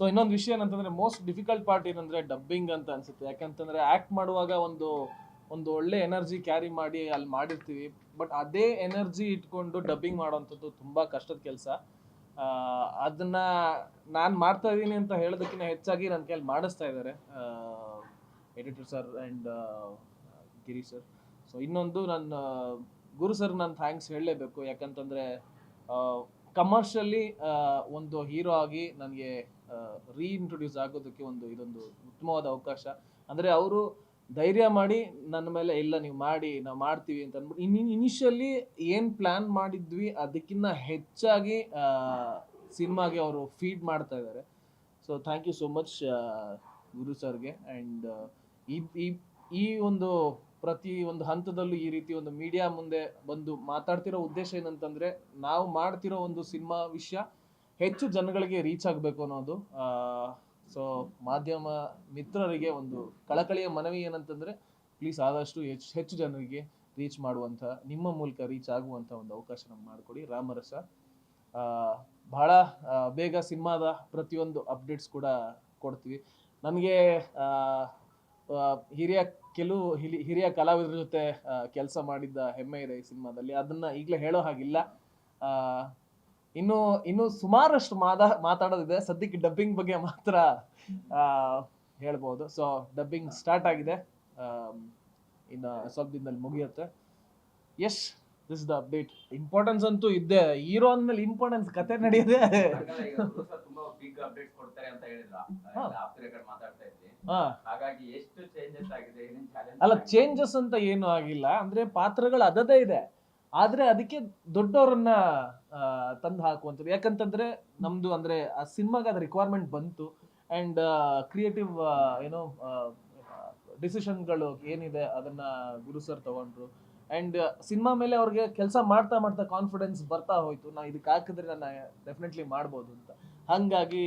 So ಇನ್ನೊಂದು ವಿಷಯ ಏನಂತಂದ್ರೆ ಮೋಸ್ಟ್ ಡಿಫಿಕಲ್ಟ್ ಪಾರ್ಟ್ ಏನಂದ್ರೆ ಡಬ್ಬಿಂಗ್ ಅಂತ ಅನ್ಸುತ್ತೆ. ಯಾಕಂತಂದ್ರೆ ಆಕ್ಟ್ ಮಾಡುವಾಗ ಒಂದು ಒಳ್ಳೆ ಎನರ್ಜಿ ಕ್ಯಾರಿ ಮಾಡಿ ಅಲ್ಲಿ ಮಾಡಿರ್ತೀವಿ, ಬಟ್ ಅದೇ ಎನರ್ಜಿ ಇಟ್ಕೊಂಡು ಡಬ್ಬಿಂಗ್ ಮಾಡೋವಂಥದ್ದು ತುಂಬಾ ಕಷ್ಟದ ಕೆಲಸ. ಅದನ್ನ ನಾನು ಮಾಡ್ತಾ ಇದ್ದೀನಿ ಅಂತ ಹೇಳೋದಕ್ಕಿಂತ ಹೆಚ್ಚಾಗಿ ನನ್ನ ಕೈಯಲ್ಲಿ ಮಾಡಿಸ್ತಾ ಇದ್ದಾರೆ editor sir and Giri sir. So ಇನ್ನೊಂದು ನನ್ನ ಗುರು ಸರ್ ನಾನು ಥ್ಯಾಂಕ್ಸ್ ಹೇಳಲೇಬೇಕು. ಯಾಕಂತಂದರೆ ಕಮರ್ಷಿಯಲಿ ಒಂದು ಹೀರೋ ಆಗಿ ನನಗೆ ರೀಇಂಟ್ರೊಡ್ಯೂಸ್ ಆಗೋದಕ್ಕೆ ಇದೊಂದು ಉತ್ತಮವಾದ ಅವಕಾಶ. ಅಂದರೆ ಅವರು ಧೈರ್ಯ ಮಾಡಿ ನನ್ನ ಮೇಲೆ ಇಲ್ಲ ನೀವು ಮಾಡಿ ನಾವು ಮಾಡ್ತೀವಿ ಅಂತ ಅಂದ್ಬಿಟ್ಟು ಇನಿಷಿಯಲಿ ಏನು ಪ್ಲ್ಯಾನ್ ಮಾಡಿದ್ವಿ ಅದಕ್ಕಿಂತ ಹೆಚ್ಚಾಗಿ ಸಿನಿಮಾಗೆ ಅವರು ಫೀಡ್ ಮಾಡ್ತಾ ಇದ್ದಾರೆ. So thank you so much Guru ಸರ್ಗೆ. ಆ್ಯಂಡ್ ಈ ಪ್ರತಿ ಒಂದು ಹಂತದಲ್ಲೂ ಈ ರೀತಿ ಒಂದು ಮೀಡಿಯಾ ಮುಂದೆ ಬಂದು ಮಾತಾಡ್ತಿರೋ ಉದ್ದೇಶ ಏನಂತಂದರೆ ನಾವು ಮಾಡ್ತಿರೋ ಒಂದು ಸಿನಿಮಾ ವಿಷಯ ಹೆಚ್ಚು ಜನಗಳಿಗೆ ರೀಚ್ ಆಗಬೇಕು ಅನ್ನೋದು. ಸೊ ಮಾಧ್ಯಮ ಮಿತ್ರರಿಗೆ ಒಂದು ಕಳಕಳಿಯ ಮನವಿ ಏನಂತಂದರೆ ಪ್ಲೀಸ್ ಆದಷ್ಟು ಹೆಚ್ಚು ಜನರಿಗೆ ರೀಚ್ ಮಾಡುವಂಥ, ನಿಮ್ಮ ಮೂಲಕ ರೀಚ್ ಆಗುವಂಥ ಒಂದು ಅವಕಾಶ ನಮ್ಗೆ ಮಾಡಿಕೊಡಿ. ರಾಮರಸ ಬಹಳ ಬೇಗ ಸಿನಿಮಾದ ಪ್ರತಿಯೊಂದು ಅಪ್ಡೇಟ್ಸ್ ಕೂಡ ಕೊಡ್ತೀವಿ. ನನಗೆ ಹಿರಿಯ ಕಲಾವಿದರ ಜೊತೆ ಕೆಲಸ ಮಾಡಿದ್ದ ಹೆಮ್ಮೆ ಇದೆ ಈ ಸಿನಿಮಾದಲ್ಲಿ. ಅದನ್ನ ಈಗಲೇ ಹೇಳೋ ಹಾಗಿಲ್ಲ. ಇನ್ನು ಸುಮಾರಷ್ಟು ಮಾತಾಡೋದಿದೆ. ಸದ್ಯಕ್ಕೆ ಡಬ್ಬಿಂಗ್ ಬಗ್ಗೆ ಮಾತ್ರ ಹೇಳ್ಬೋದು. ಸೊ ಡಬ್ಬಿಂಗ್ ಸ್ಟಾರ್ಟ್ ಆಗಿದೆ, ಇನ್ನು ಸ್ವಲ್ಪ ದಿನದಲ್ಲಿ ಮುಗಿಯುತ್ತೆ. Yes, this the update. Importance ಅಂತೂ ಇದ್ದೆ, ಹೀರೋ ಅಂದ್ಮೇಲೆ ಇಂಪಾರ್ಟೆನ್ಸ್ ಕತೆ ನಡೆಯೋದೇ. ಅಲ್ಲ, ಚೇಂಜಸ್ ಅಂತ ಏನು ಆಗಿಲ್ಲ. ಅಂದ್ರೆ ಪಾತ್ರಗಳು ಅದದೇ ಇದೆ, ಆದ್ರೆ ಅದಕ್ಕೆ ದೊಡ್ಡವರನ್ನ ತಂದು ಹಾಕುವಂಥದ್ದು. ಯಾಕಂತಂದ್ರೆ ನಮ್ದು ಅಂದ್ರೆ ಆ ಸಿನಿಮಾಗ ಅದ ರಿಕ್ವೈರ್ಮೆಂಟ್ ಬಂತು. ಅಂಡ್ ಕ್ರಿಯೇಟಿವ್ ಡಿಸಿಷನ್ಗಳು ಏನಿದೆ ಅದನ್ನ ಗುರು ಸರ್ ತಗೊಂಡ್ರು. ಅಂಡ್ ಸಿನಿಮಾ ಮೇಲೆ ಅವ್ರಿಗೆ ಕೆಲಸ ಮಾಡ್ತಾ ಮಾಡ್ತಾ ಕಾನ್ಫಿಡೆನ್ಸ್ ಬರ್ತಾ ಹೋಯ್ತು, ನಾ ಇದಕ್ಕೆ ಹಾಕಿದ್ರೆ ನಾನು ಡೆಫಿನೆಟ್ಲಿ ಮಾಡ್ಬೋದು ಅಂತ. ಹಂಗಾಗಿ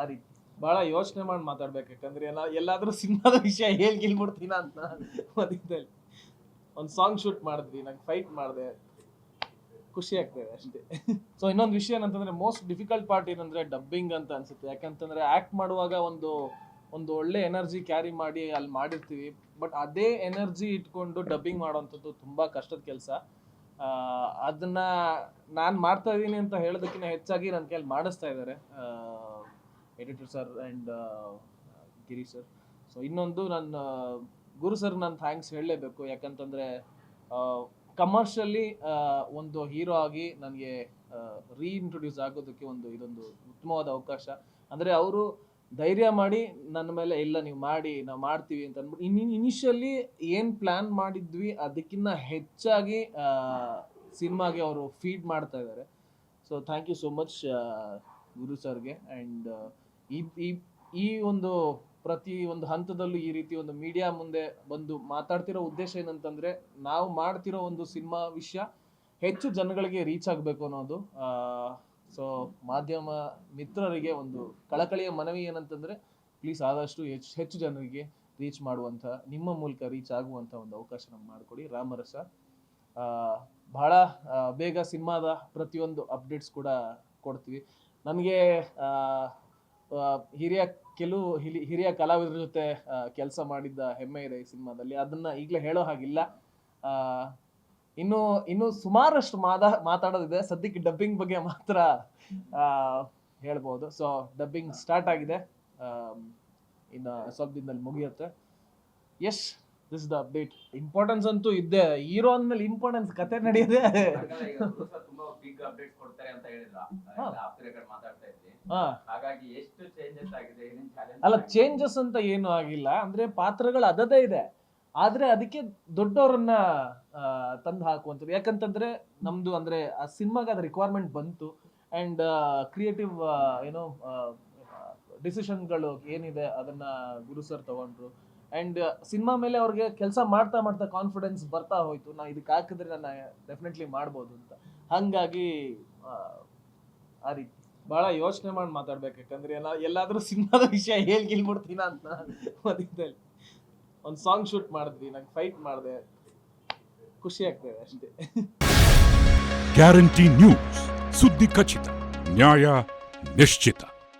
ಆ ರೀತಿ ಬಹಳ ಯೋಚನೆ ಮಾಡಿ ಮಾತಾಡ್ಬೇಕು. ಯಾಕಂದ್ರೆ ಎಲ್ಲಾದ್ರೂ ಸಿನಿಮಾದ ವಿಷಯ ಹೇಳ್ಬಿಡ್ತೀನ ಅಂತ ಮಧ್ಯದಲ್ಲಿ ಒಂದು ಸಾಂಗ್ ಶೂಟ್ ಮಾಡಿದ್ವಿ, ನಂಗೆ ಫೈಟ್ ಮಾಡಿದೆ, ಖುಷಿ ಆಗ್ತದೆ ಅಷ್ಟೇ. ಸೊ ಇನ್ನೊಂದು ವಿಷಯ ಏನಂತಂದ್ರೆ ಮೋಸ್ಟ್ ಡಿಫಿಕಲ್ಟ್ ಪಾರ್ಟ್ ಏನಂದ್ರೆ ಡಬ್ಬಿಂಗ್ ಅಂತ ಅನ್ಸುತ್ತೆ. ಯಾಕಂತಂದ್ರೆ ಆಕ್ಟ್ ಮಾಡುವಾಗ ಒಂದು ಒಳ್ಳೆ ಎನರ್ಜಿ ಕ್ಯಾರಿ ಮಾಡಿ ಅಲ್ಲಿ ಮಾಡಿರ್ತೀವಿ, ಬಟ್ ಅದೇ ಎನರ್ಜಿ ಇಟ್ಕೊಂಡು ಡಬ್ಬಿಂಗ್ ಮಾಡೋವಂಥದ್ದು ತುಂಬಾ ಕಷ್ಟದ ಕೆಲಸ. ಅದನ್ನ ನಾನು ಮಾಡ್ತಾ ಇದ್ದೀನಿ ಅಂತ ಹೇಳೋದಕ್ಕಿಂತ ಹೆಚ್ಚಾಗಿ ನನ್ನ ಕೈಯಲ್ಲಿ ಮಾಡಿಸ್ತಾ ಇದ್ದಾರೆ editor sir and Giri sir. So ಇನ್ನೊಂದು ನನ್ನ ಗುರು ಸರ್ ನಾನು ಥ್ಯಾಂಕ್ಸ್ ಹೇಳಲೇಬೇಕು. ಯಾಕಂತಂದರೆ ಕಮರ್ಷಿಯಲಿ ಒಂದು ಹೀರೋ ಆಗಿ ನನಗೆ ರೀಇಂಟ್ರೊಡ್ಯೂಸ್ ಆಗೋದಕ್ಕೆ ಇದೊಂದು ಉತ್ತಮವಾದ ಅವಕಾಶ. ಅಂದರೆ ಅವರು ಧೈರ್ಯ ಮಾಡಿ ನನ್ನ ಮೇಲೆ ಇಲ್ಲ ನೀವು ಮಾಡಿ ನಾವು ಮಾಡ್ತೀವಿ ಅಂತ ಅಂದ್ಬಿಟ್ಟು ಇನಿಷಿಯಲಿ ಏನು ಪ್ಲ್ಯಾನ್ ಮಾಡಿದ್ವಿ ಅದಕ್ಕಿಂತ ಹೆಚ್ಚಾಗಿ ಸಿನಿಮಾಗೆ ಅವರು ಫೀಡ್ ಮಾಡ್ತಾ ಇದ್ದಾರೆ. So thank you so much Guru ಸರ್ಗೆ. ಆ್ಯಂಡ್ ಈ ಪ್ರತಿ ಒಂದು ಹಂತದಲ್ಲೂ ಈ ರೀತಿ ಒಂದು ಮೀಡಿಯಾ ಮುಂದೆ ಬಂದು ಮಾತಾಡ್ತಿರೋ ಉದ್ದೇಶ ಏನಂತಂದ್ರೆ ನಾವು ಮಾಡ್ತಿರೋ ಒಂದು ಸಿನಿಮಾ ವಿಷಯ ಹೆಚ್ಚು ಜನಗಳಿಗೆ ರೀಚ್ ಆಗಬೇಕು ಅನ್ನೋದು. ಸೊ ಮಾಧ್ಯಮ ಮಿತ್ರರಿಗೆ ಒಂದು ಕಳಕಳಿಯ ಮನವಿ ಏನಂತಂದ್ರೆ ಪ್ಲೀಸ್ ಆದಷ್ಟು ಹೆಚ್ಚು ಜನರಿಗೆ ರೀಚ್ ಮಾಡುವಂಥ, ನಿಮ್ಮ ಮೂಲಕ ರೀಚ್ ಆಗುವಂಥ ಒಂದು ಅವಕಾಶ ನಮ್ಗೆ ಮಾಡಿಕೊಡಿ. ರಾಮರಸ ಬಹಳ ಬೇಗ ಸಿನಿಮಾದ ಪ್ರತಿಯೊಂದು ಅಪ್ಡೇಟ್ಸ್ ಕೂಡ ಕೊಡ್ತೀವಿ. ನನಗೆ ಹಿರಿಯ ಕಲಾವಿದರ ಜೊತೆ ಕೆಲಸ ಮಾಡಿದ್ದ ಹೆಮ್ಮೆ ಇದೆ ಈ ಸಿನಿಮಾದಲ್ಲಿ. ಅದನ್ನ ಈಗಲೇ ಹೇಳೋ ಹಾಗಿಲ್ಲ. ಇನ್ನು ಸುಮಾರಷ್ಟು ಮಾತಾಡೋದಿದೆ. ಸದ್ಯಕ್ಕೆ ಡಬ್ಬಿಂಗ್ ಬಗ್ಗೆ ಮಾತ್ರ ಹೇಳ್ಬೋದು. ಸೊ ಡಬ್ಬಿಂಗ್ ಸ್ಟಾರ್ಟ್ ಆಗಿದೆ, ಇನ್ನು ಸ್ವಲ್ಪ ದಿನದಲ್ಲಿ ಮುಗಿಯುತ್ತೆ. Yes, this the update. Importance ಅಂತೂ ಇದ್ದೆ, ಹೀರೋ ಅಂದ್ಮೇಲೆ ಇಂಪಾರ್ಟೆನ್ಸ್ ಕತೆ ನಡೆಯೋದೇ. ಅಲ್ಲ, ಚೇಂಜಸ್ ಅಂತ ಏನು ಆಗಿಲ್ಲ. ಅಂದ್ರೆ ಪಾತ್ರಗಳು ಅದದೇ ಇದೆ, ಆದ್ರೆ ಅದಕ್ಕೆ ದೊಡ್ಡವರನ್ನ ತಂದು ಹಾಕುವಂಥದ್ದು. ಯಾಕಂತಂದ್ರೆ ನಮ್ದು ಅಂದ್ರೆ ಆ ಸಿನಿಮಾಗ ಅದ ರಿಕ್ವೈರ್ಮೆಂಟ್ ಬಂತು. ಅಂಡ್ ಕ್ರಿಯೇಟಿವ್ ಡಿಸಿಷನ್ಗಳು ಏನಿದೆ ಅದನ್ನ ಗುರು ಸರ್ ತಗೊಂಡ್ರು. ಅಂಡ್ ಸಿನಿಮಾ ಮೇಲೆ ಅವ್ರಿಗೆ ಕೆಲಸ ಮಾಡ್ತಾ ಮಾಡ್ತಾ ಕಾನ್ಫಿಡೆನ್ಸ್ ಬರ್ತಾ ಹೋಯ್ತು, ನಾ ಇದಕ್ಕೆ ಹಾಕಿದ್ರೆ ನಾನು ಡೆಫಿನೆಟ್ಲಿ ಮಾಡ್ಬೋದು ಅಂತ. ಹಂಗಾಗಿ ಆ ರೀತಿ ಬಹಳ ಯೋಚನೆ ಮಾಡಿ ಮಾತಾಡ್ಬೇಕು. ಯಾಕಂದ್ರೆ ಎಲ್ಲಾದ್ರೂ ಸಿನಿಮಾದ ವಿಷಯ ಹೇಳ್ಬಿಡ್ತೀನ ಅಂತ ಮಧ್ಯದಲ್ಲಿ ಒಂದು ಸಾಂಗ್ ಶೂಟ್ ಮಾಡಿದ್ವಿ, ನಂಗೆ ಫೈಟ್ ಮಾಡಿದೆ, ಖುಷಿ ಆಗ್ತದೆ ಅಷ್ಟೇ. ಗ್ಯಾರಂಟಿ ನ್ಯೂಸ್, ಸುದ್ದಿ ಖಚಿತ, ನ್ಯಾಯ ನಿಶ್ಚಿತ.